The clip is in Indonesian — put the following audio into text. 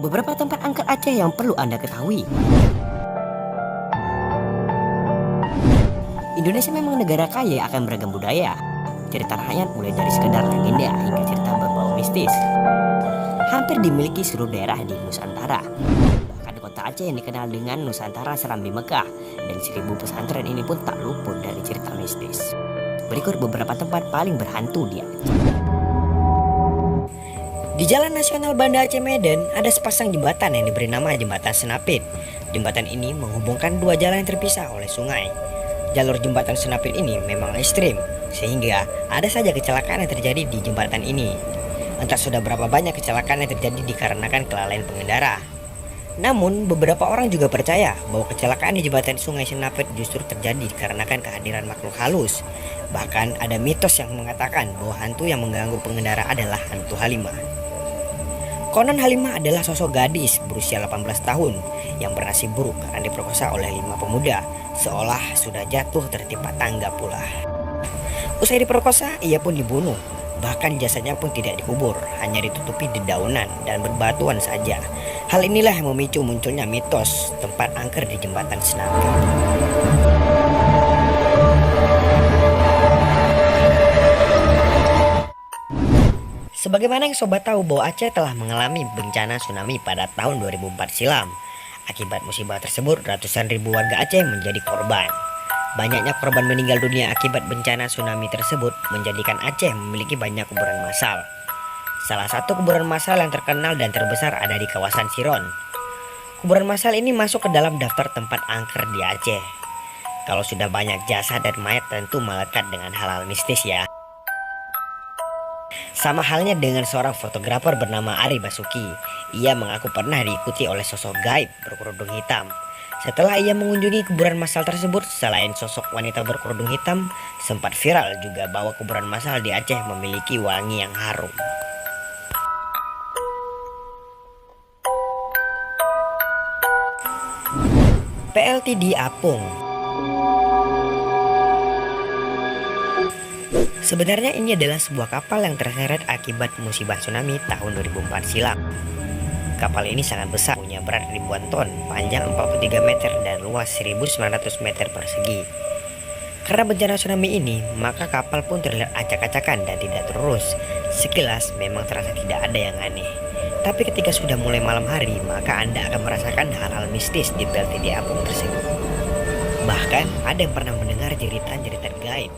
Beberapa tempat angker Aceh yang perlu Anda ketahui. Indonesia memang negara kaya akan beragam budaya. Cerita rakyat mulai dari sekedar legenda hingga cerita berbau mistis. Hampir dimiliki seluruh daerah di Nusantara. Bahkan kota Aceh yang dikenal dengan Nusantara Serambi Mekah dan 1000 pesantren ini pun tak luput dari cerita mistis. Berikut beberapa tempat paling berhantu di Aceh. Di Jalan Nasional Banda Aceh Medan ada sepasang jembatan yang diberi nama Jembatan Senapit. Jembatan ini menghubungkan dua jalan yang terpisah oleh sungai. Jalur jembatan Senapit ini memang ekstrim, sehingga ada saja kecelakaan yang terjadi di jembatan ini. Entah sudah berapa banyak kecelakaan yang terjadi dikarenakan kelalaian pengendara. Namun beberapa orang juga percaya bahwa kecelakaan di jembatan Sungai Senapit justru terjadi dikarenakan kehadiran makhluk halus. Bahkan ada mitos yang mengatakan bahwa hantu yang mengganggu pengendara adalah hantu Halimah. Konon Halimah adalah sosok gadis berusia 18 tahun yang bernasib buruk karena diperkosa oleh 5 pemuda, seolah sudah jatuh tertimpa tangga pula. Usai diperkosa, ia pun dibunuh. Bahkan jasadnya pun tidak dikubur, hanya ditutupi dedaunan dan berbatuan saja. Hal inilah yang memicu munculnya mitos tempat angker di jembatan Senapit. Sebagaimana yang sobat tahu bahwa Aceh telah mengalami bencana tsunami pada tahun 2004 silam. Akibat musibah tersebut, ratusan ribu warga Aceh menjadi korban. Banyaknya korban meninggal dunia akibat bencana tsunami tersebut menjadikan Aceh memiliki banyak kuburan massal. Salah satu kuburan massal yang terkenal dan terbesar ada di kawasan Siron. Kuburan massal ini masuk ke dalam daftar tempat angker di Aceh. Kalau sudah banyak jasad dan mayat tentu melekat dengan hal-hal mistis ya. Sama halnya dengan seorang fotografer bernama Ari Basuki. Ia mengaku pernah diikuti oleh sosok gaib berkerudung hitam. Setelah ia mengunjungi kuburan massal tersebut, selain sosok wanita berkerudung hitam, sempat viral juga bahwa kuburan massal di Aceh memiliki wangi yang harum. PLTD Apung. Sebenarnya ini adalah sebuah kapal yang terseret akibat musibah tsunami tahun 2004 silam. Kapal ini sangat besar, punya berat ribuan ton, panjang 43 meter dan luas 1900 meter persegi. Karena bencana tsunami ini, maka kapal pun terlihat acak-acakan dan tidak terurus. Sekilas memang terasa tidak ada yang aneh. Tapi ketika sudah mulai malam hari, maka Anda akan merasakan hal-hal mistis di PLTD Apung tersebut. Bahkan ada yang pernah mendengar jeritan-jeritan gaib.